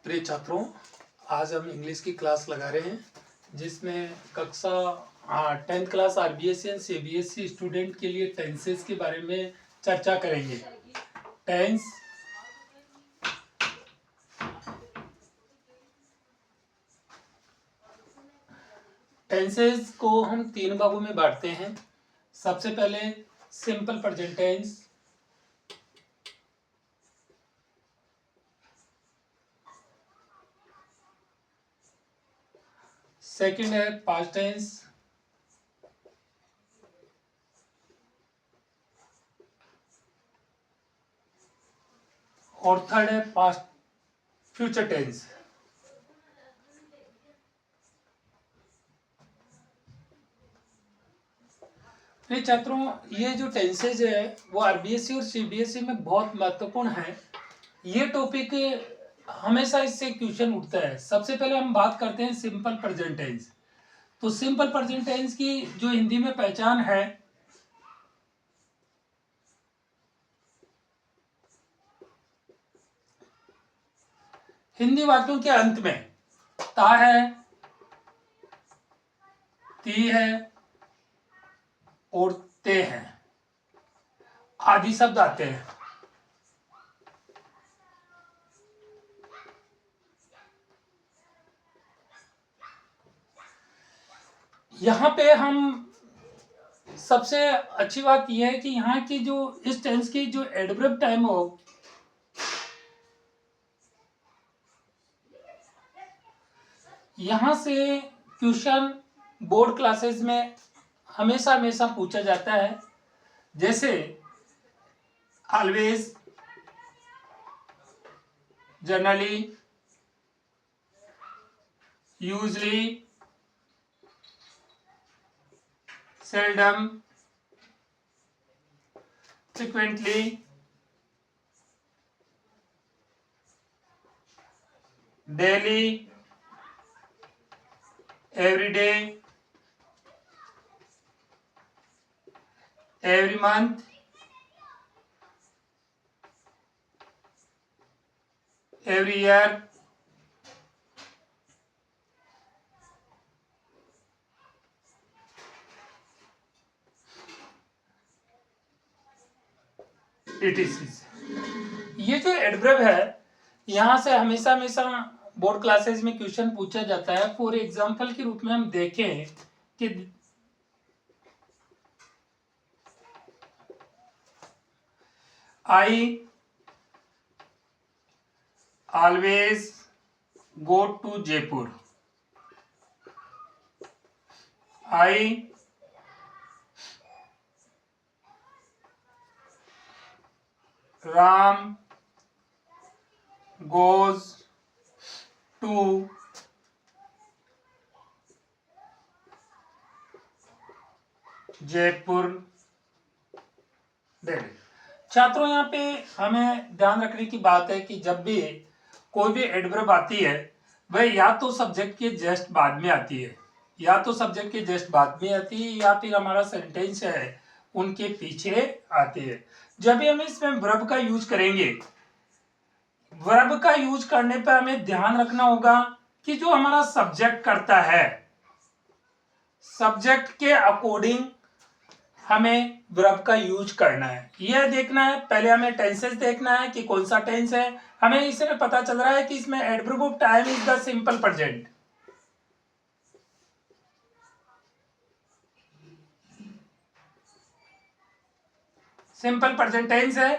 प्रिय छात्रों, आज हम इंग्लिश की क्लास लगा रहे हैं जिसमें कक्षा 10th class RBSC and CBSE student के लिए टेंसेस के बारे में चर्चा करेंगे। टेंसेस को हम 3 भागों में बांटते हैं। सबसे पहले सिंपल प्रेजेंट टेंस, सेकंड है पास्ट टेंस, और थर्ड है पास्ट फ्यूचर टेंस। छात्रों, ये जो टेंसेज है वो आरबीएससी और सीबीएसई में बहुत महत्वपूर्ण है। ये टॉपिक हमेशा इससे क्वेश्चन उठता है। सबसे पहले हम बात करते हैं सिंपल प्रेजेंट टेंस। तो सिंपल प्रेजेंट टेंस की जो हिंदी में पहचान है, हिंदी वाक्यों के अंत में ता है, ती है और ते हैं आदि शब्द आते हैं। यहाँ पे हम सबसे अच्छी बात यह है कि यहाँ की जो इस टेंस की जो एडवर्ब टाइम हो, यहाँ से क्वेश्चन बोर्ड क्लासेस में हमेशा हमेशा पूछा जाता है। जैसे always, generally, usually, seldom, frequently, daily, every day, every month, every year, ये जो एडवर्ब है, यहां से हमेशा हमेशा बोर्ड क्लासेस में क्वेश्चन पूछा जाता है। फॉर एग्जांपल के रूप में हम देखें कि I always go to Jaipur. I Ram goes to Jaipur Delhi. छात्रों, यहाँ पे हमें ध्यान रखने की बात है कि जब भी कोई भी एडवर्ब आती है, वह या तो सब्जेक्ट के जस्ट बाद में आती है, या फिर हमारा सेंटेंस है उनके पीछे आती है। जब भी हम इसमें वर्ब का यूज करेंगे, वर्ब का यूज करने पर हमें ध्यान रखना होगा कि जो हमारा सब्जेक्ट करता है, सब्जेक्ट के अकॉर्डिंग हमें वर्ब का यूज करना है। यह देखना है, पहले हमें टेंसेस देखना है कि कौन सा टेंस है। हमें इसमें पता चल रहा है कि इसमें adverb of time is the simple present. Simple present tense है,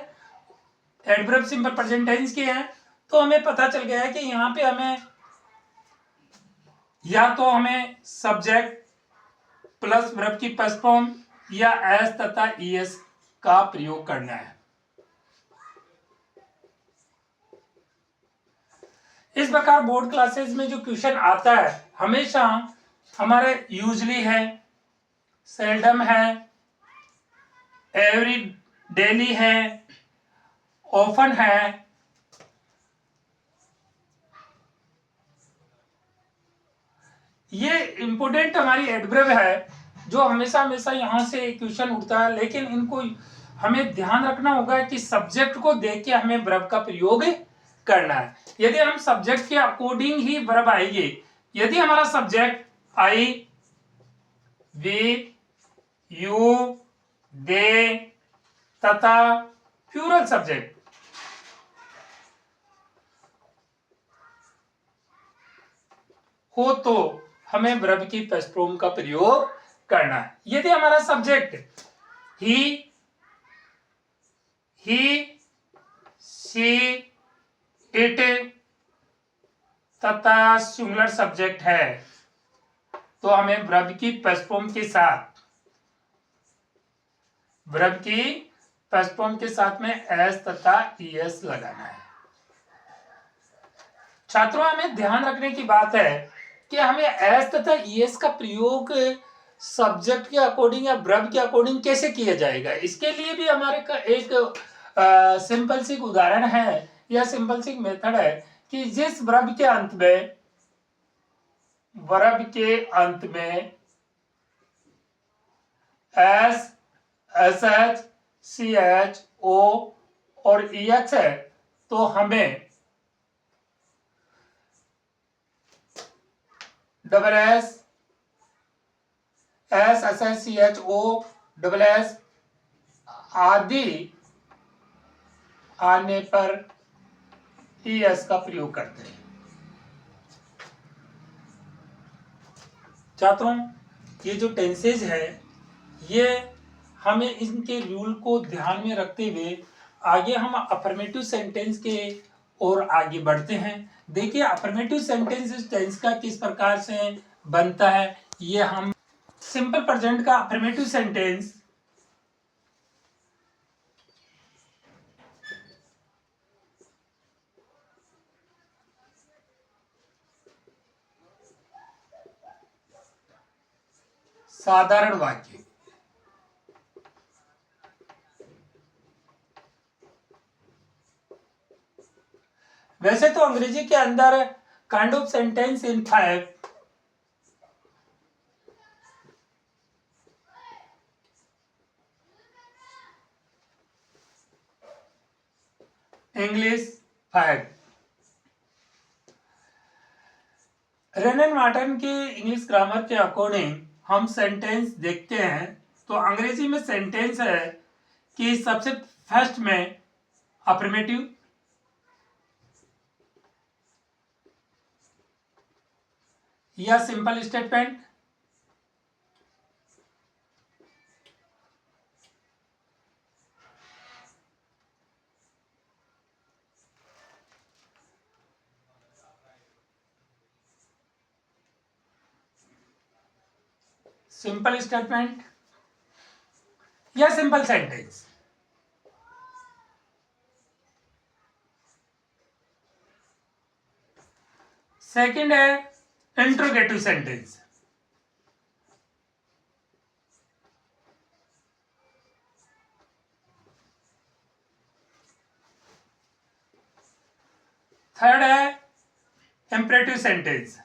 एडवर्ब सिंपल प्रेजेंट टेंस की है। तो हमें पता चल गया है कि यहां पे हमें या तो हमें सब्जेक्ट प्लस वर्ब की फर्स्ट फॉर्म या एस तथा ईएस का प्रयोग करना है। इस प्रकार बोर्ड क्लासेस में जो क्वेश्चन आता है, हमेशा हमारे यूजली है, सेल्डम है, एवरी डेली है, ऑफन है, ये इंपोर्टेंट हमारी एडवर्ब है जो हमेशा हमेशा यहां से क्वेश्चन उठता है। लेकिन इनको हमें ध्यान रखना होगा कि सब्जेक्ट को देख के हमें वर्ब का प्रयोग करना है। यदि हम सब्जेक्ट के अकॉर्डिंग ही वर्ब आएंगे, यदि हमारा सब्जेक्ट आई, वी, यू, दे तथा प्लूरल सब्जेक्ट हो तो हमें वर्ब की फर्स्ट फॉर्म का प्रयोग करना है। यदि हमारा सब्जेक्ट ही, सी, इट तथा सिंगुलर सब्जेक्ट है तो हमें वर्ब की फर्स्ट फॉर्म के साथ में एस तथा ईएस लगाना है। छात्रों, हमें ध्यान रखने की बात है कि हमें एस तथा ईएस का प्रयोग सब्जेक्ट के अकॉर्डिंग या वर्ब के अकॉर्डिंग कैसे किया जाएगा। इसके लिए भी हमारे का एक सिंपल सी उदाहरण है या सिंपल सी मेथड है कि जिस वर्ब के अंत में S, S H, C H, O और ई एक्स है तो हमें double S, S S H, C H, O, double S आदि आने पर ई एस का प्रयोग करते हैं। छात्रों, ये जो टेंसेज है ये हमें इनके रूल को ध्यान में रखते हुए आगे हम अफर्मेटिव सेंटेंस के और आगे बढ़ते हैं। देखिए अफर्मेटिव सेंटेंस इस टेंस का किस प्रकार से बनता है। ये हम सिंपल प्रेजेंट का अफर्मेटिव सेंटेंस साधारण वाक्य, वैसे तो अंग्रेजी के अंदर kind of sentence in 5 English 5 rain and Marton की इंग्लिश ग्रामर के अकॉर्डिंग हम सेंटेंस देखते हैं तो अंग्रेजी में सेंटेंस है कि सबसे फर्स्ट में अफर्मेटिव, या सिंपल स्टेटमेंट, सिंपल स्टेटमेंट या सिंपल सेंटेंस। सेकंड है इंट्रोगेटिव सेंटेंस। थर्ड है इंपरेटिव सेंटेंस।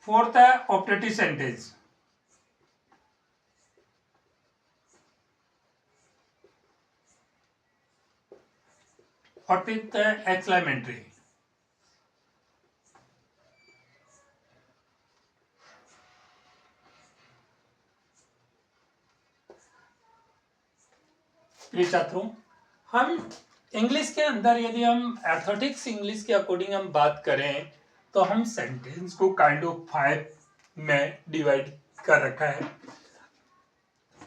फोर्थ है ऑप्टेटिव सेंटेंस। और फिफ्थ है एक्सक्लेमेटरी। प्रिय छात्रों, हम इंग्लिश के अंदर यदि हम एथलेटिक्स इंग्लिश के अकॉर्डिंग हम बात करें तो हम सेंटेंस को काइंड ऑफ 5 में डिवाइड कर रखा है।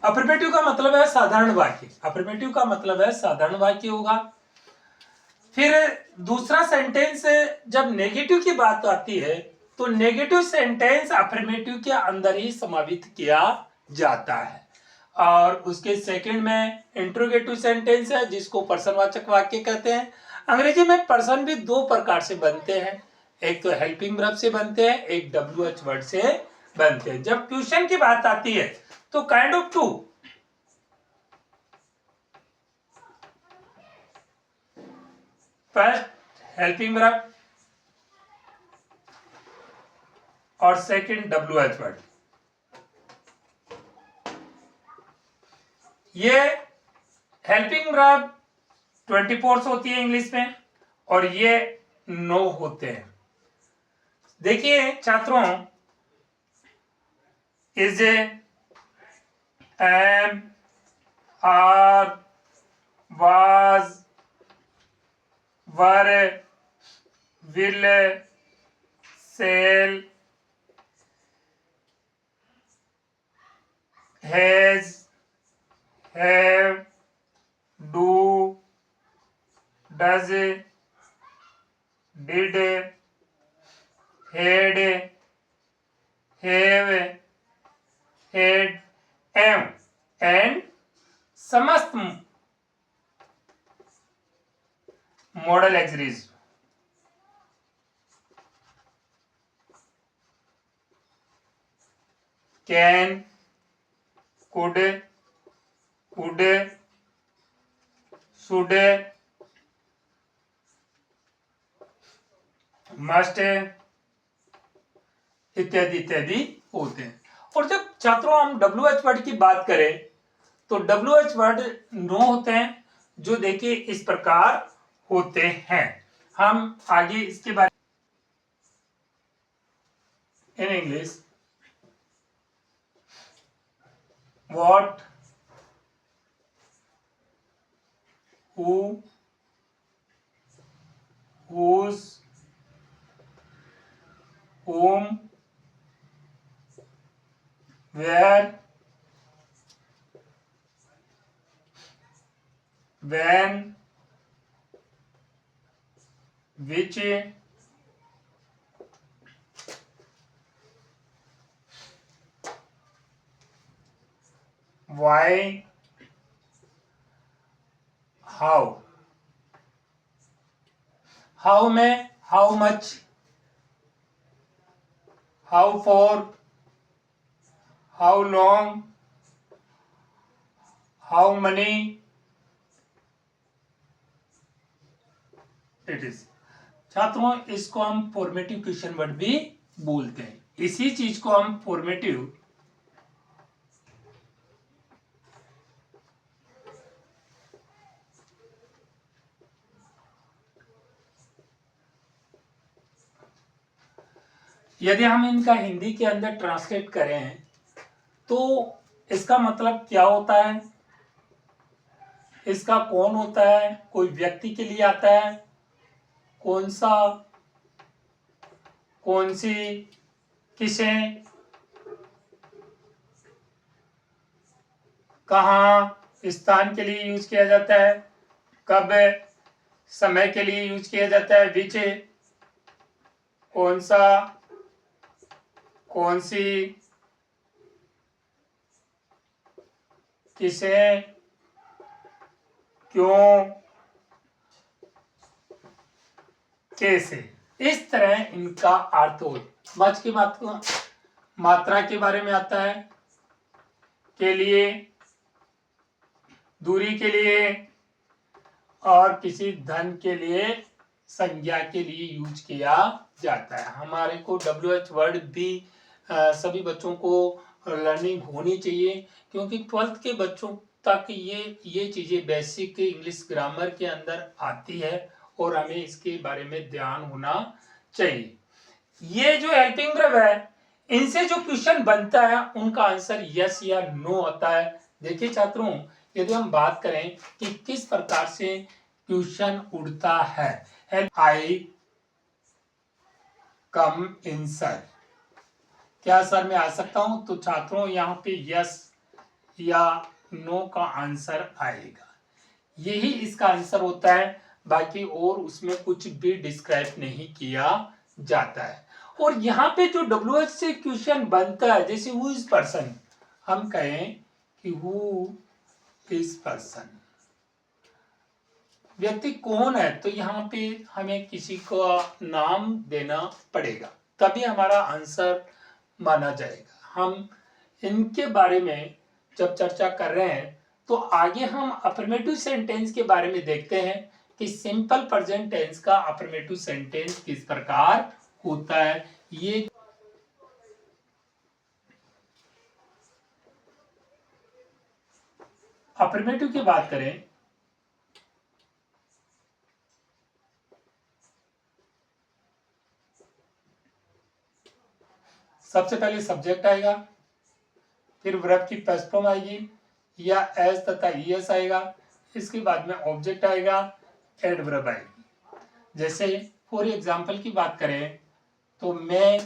अफर्मेटिव का मतलब है साधारण वाक्य, अफर्मेटिव का मतलब है साधारण वाक्य होगा। फिर दूसरा सेंटेंस जब नेगेटिव की बात आती है तो नेगेटिव सेंटेंस अफर्मेटिव के अंदर ही समावित किया जाता है। और उसके सेकंड में इंट्रोगेटिव सेंटेंस है जिसको प्रश्नवाचक वाक्य कहते हैं। अंग्रेजी में पर्सन भी दो प्रकार से बनते हैं, एक तो हेल्पिंग वर्ब से बनते हैं, एक WH वर्ड से बनते हैं। जब क्वेश्चन की बात आती है तो kind of two, first helping verb और सेकंड WH वर्ड। ये हेल्पिंग वर्ब 24 होती है इंग्लिश में, और ये 9 होते हैं। देखिए छात्रों, is, am, are, was, were, will, shall, has, have, do, does, did, had, have, had, am, and समस्त modal auxiliaries. Can, could, would, should, must इत्यादि इत्यादि होते हैं। और जब छात्रों हम WH वर्ड की बात करें तो WH वर्ड 9 होते हैं, जो देखिए इस प्रकार होते हैं। हम आगे इसके बारे in English, what, who, whose, whom, where, when, which, why, how। How में how much, how far, how long, how money it is. छात्रों इसको हम फॉर्मेटिव क्वेश्चन वर्ड भी बोलते हैं। इसी चीज को हम फॉर्मेटिव यदि हम इनका हिंदी के अंदर ट्रांसलेट करें तो इसका मतलब क्या होता है, इसका कौन होता है, कोई व्यक्ति के लिए आता है, कौन सा, कौन सी, किसे, कहाँ, स्थान के लिए यूज किया जाता है, कब, समय के लिए यूज किया जाता है, विच, कौन सा, कौन सी, किसे, क्यों, कैसे। इस तरह इनका अर्थ हो। मच की मात्रा के बारे में आता है, के लिए, दूरी के लिए, और किसी धन के लिए, संज्ञा के लिए यूज किया जाता है। हमारे को WH वर्ड भी सभी बच्चों को लर्निंग होनी चाहिए, क्योंकि 12th के बच्चों तक ये चीजें बेसिक इंग्लिश ग्रामर के अंदर आती है और हमें इसके बारे में ध्यान होना चाहिए। ये जो हेल्पिंग वर्ब है, इनसे जो क्वेश्चन बनता है उनका आंसर यस या नो होता है। देखिए छात्रों, यदि हम बात करें कि किस प्रकार से क्वेश्चन उड़ता है, आई कम इन सर, क्या सर मैं आ सकता हूं, तो छात्रों यहाँ पे यस या नो का आंसर आएगा। यही इसका आंसर होता है, बाकी और उसमें कुछ भी डिस्क्राइब नहीं किया जाता है। और यहाँ पे जो WH से क्वेश्चन बनता है, जैसे हु इज पर्सन, हम कहें कि हु इज पर्सन, व्यक्ति कौन है, तो यहाँ पे हमें किसी का नाम देना पड़ेगा, तभी हमारा आंसर माना जाएगा। हम इनके बारे में जब चर्चा कर रहे हैं तो आगे हम अफर्मेटिव सेंटेंस के बारे में देखते हैं कि सिंपल प्रेजेंट टेंस का अफर्मेटिव सेंटेंस किस प्रकार होता है। ये अफर्मेटिव की बात करें सबसे पहले सब्जेक्ट आएगा, फिर वर्ब की फर्स्ट फॉर्म आएगी या एस तथा ईएस आएगा, इसके बाद में ऑब्जेक्ट आएगा, एडवर्ब आएगी। जैसे फॉर एग्जांपल की बात करें तो मैं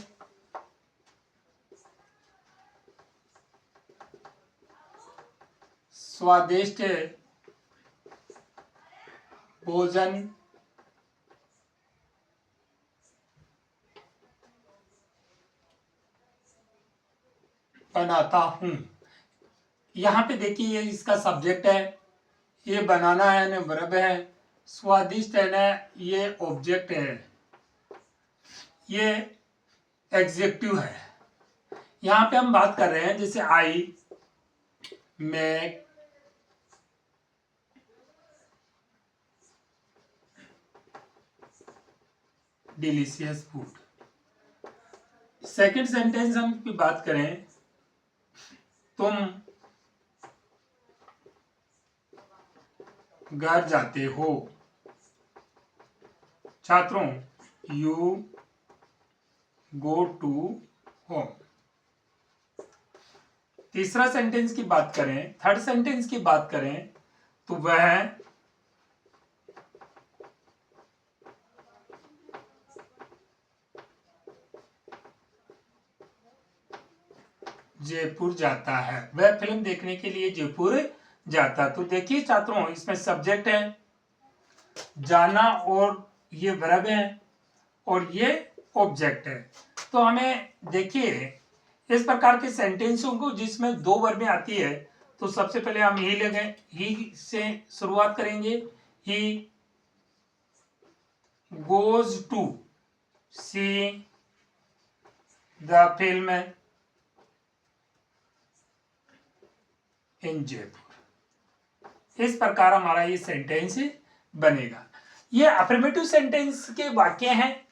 स्वादिष्ट भोजन बनाता हूं। यहां पे देखिए ये इसका सब्जेक्ट है, ये बनाना है ना वर्ब है, स्वादिष्ट है ना ये ऑब्जेक्ट है, ये एग्जेक्टिव है। यहां पे हम बात कर रहे हैं जैसे I make delicious food. Second sentence हम की बात करें, तुम घर जाते हो। छात्रों, यू गो टू होम। तीसरा सेंटेंस की बात करें, थर्ड सेंटेंस की बात करें तो वह जयपुर जाता है, वह फिल्म देखने के लिए जयपुर जाता। तो देखिए छात्रों, इसमें सब्जेक्ट है जाना और ये वर्ब है और ये ऑब्जेक्ट है। तो हमें देखिए इस प्रकार के सेंटेंसों को जिसमें दो वर्बें आती है, तो सबसे पहले हम ही लगे, ही से शुरुआत करेंगे। He goes to see the film in Jaipur. इस प्रकार हमारा ये सेंटेंस बनेगा। ये अफर्मेटिव सेंटेंस के वाक्य हैं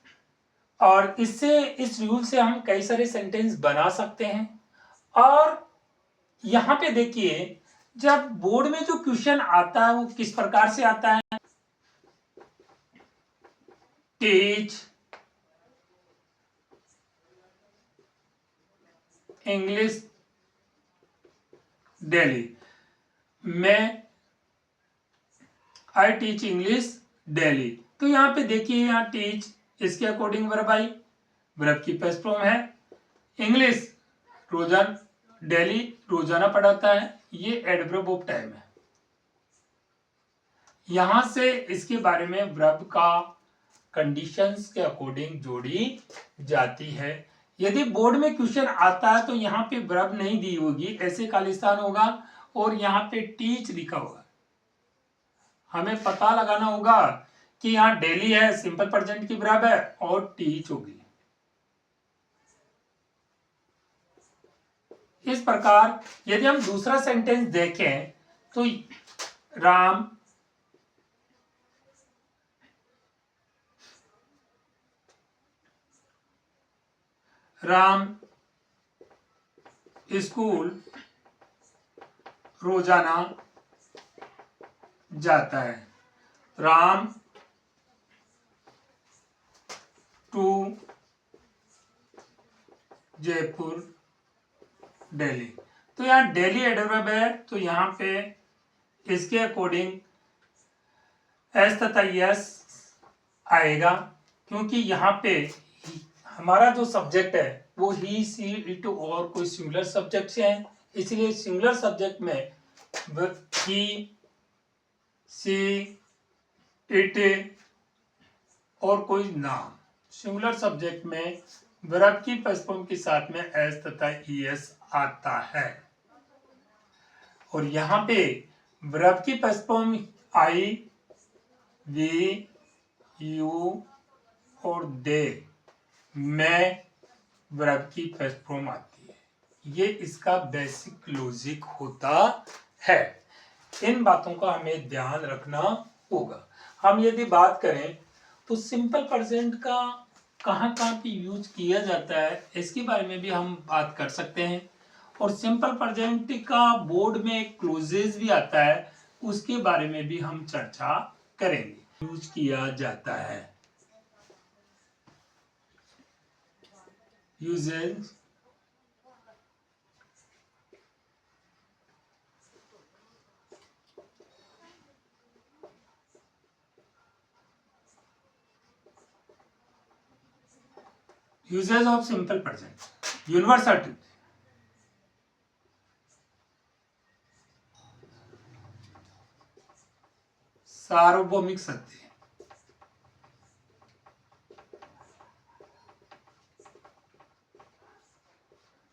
और इससे इस रूल से हम कई सारे सेंटेंस बना सकते हैं। और यहां पे देखिए जब बोर्ड में जो क्वेश्चन आता है वो किस प्रकार से आता है, टीच इंग्लिश डेली। मैं आई टीच इंग्लिश डेली। तो यहां पे देखिए यहां टीच इसके अकॉर्डिंग वर्ब आई, वर्ब की फर्स्ट फॉर्म है। इंग्लिश रोजाना, डेली रोजाना पढ़ाता है, ये एडवर्ब ऑफ टाइम है। यहां से इसके बारे में वर्ब का कंडीशंस के अकॉर्डिंग जोड़ी जाती है। यदि बोर्ड में क्वेश्चन आता है तो यहाँ पे वर्ब नहीं दी होगी, ऐसे खालिस्तान होगा और यहाँ पे टीच लिखा होगा। हमें पता लगाना होगा कि यहाँ डेली है, सिंपल प्रेजेंट की वर्ब है और टीच होगी। इस प्रकार यदि हम दूसरा सेंटेंस देखें तो राम स्कूल रोजाना जाता है। Ram to Jaipur daily. तो यहाँ डेली एडवर्ब है, तो यहाँ पे इसके अकॉर्डिंग एस तथा यस आएगा, क्योंकि यहाँ पे हमारा जो सब्जेक्ट है वो ही सी इट और कोई सिंगुलर सब्जेक्ट से है, इसलिए सिंगुलर सब्जेक्ट में ही सी इट और कोई नाम, सिंगुलर सब्जेक्ट में वर्ब की फर्स्ट फॉर्म के साथ में एस तथा ईएस आता है। और यहाँ पे वर्ब की first form I, we, you और दे में वर्ब की फर्स्ट फॉर्म आती है। ये इसका बेसिक लॉजिक होता है। इन बातों का हमें ध्यान रखना होगा। हम यदि बात करें तो सिंपल प्रेजेंट का कहाँ कहाँ पे यूज किया जाता है, इसके बारे में भी हम बात कर सकते हैं। और सिंपल प्रेजेंट का बोर्ड में क्लोजेज भी आता है, उसके बारे में भी हम चर्चा करेंगे। यूज किया जाता है, uses uses of simple present. Universal truth, सार्वभौमिक सत्य,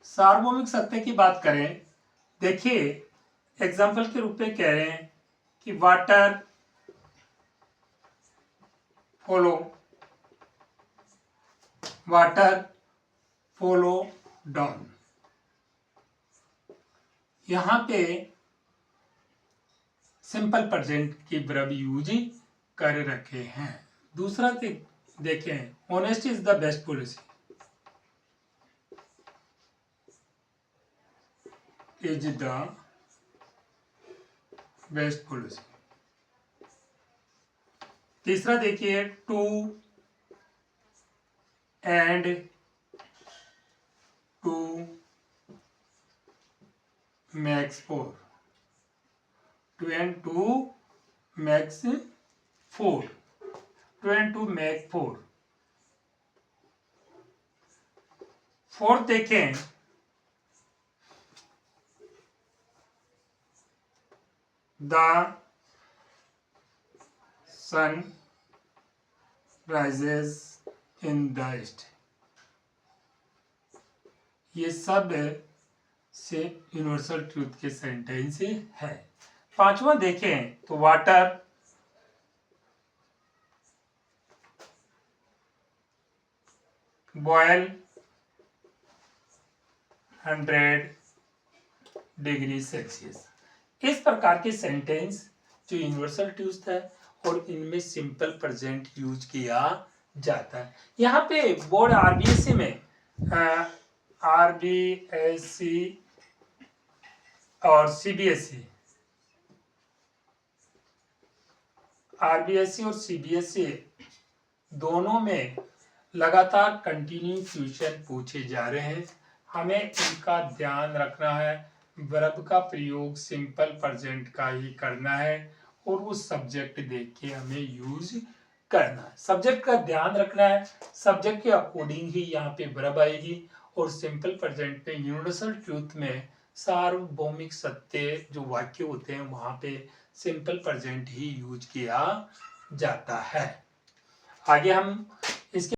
सार्वभौमिक सत्य की बात करें, देखिए एग्जाम्पल के रूप में कह रहे हैं कि water flows, water flows down, यहां पे सिंपल प्रेजेंट की वर्ब यूज कर रखे हैं। दूसरा देखें, honesty is the best policy, is the best policy. तीसरा देखिए, two and two makes four, two and two makes four, two and two make four. Fourth देखें, the sun rises in the east, ये सब से universal truth के sentence है। पांचवा देखें तो वाटर बॉयल 100 डिग्री सेल्सियस। इस प्रकार के सेंटेंस जो यूनिवर्सल ट्रूथ है और इनमें सिंपल प्रेजेंट यूज किया जाता है। यहाँ पे बोर्ड आरबीएससी में आरबीएससी और सीबीएसई, आरबीएससी और सीबीएसई दोनों में लगातार कंटिन्यू क्वेश्चन पूछे जा रहे हैं। हमें इनका ध्यान रखना है, वर्ब का प्रयोग सिंपल प्रेजेंट का ही करना है और वो सब्जेक्ट देख के हमें यूज करना है। सब्जेक्ट का ध्यान रखना है, सब्जेक्ट के अकॉर्डिंग ही यहाँ पे वर्ब आएगी और सिंपल प्रेजेंट पे यूनिवर्सल ट्रूथ में सार्वभौमिक सत्य जो वाक्य होते हैं वहां पे सिंपल प्रेजेंट ही यूज किया जाता है। आगे हम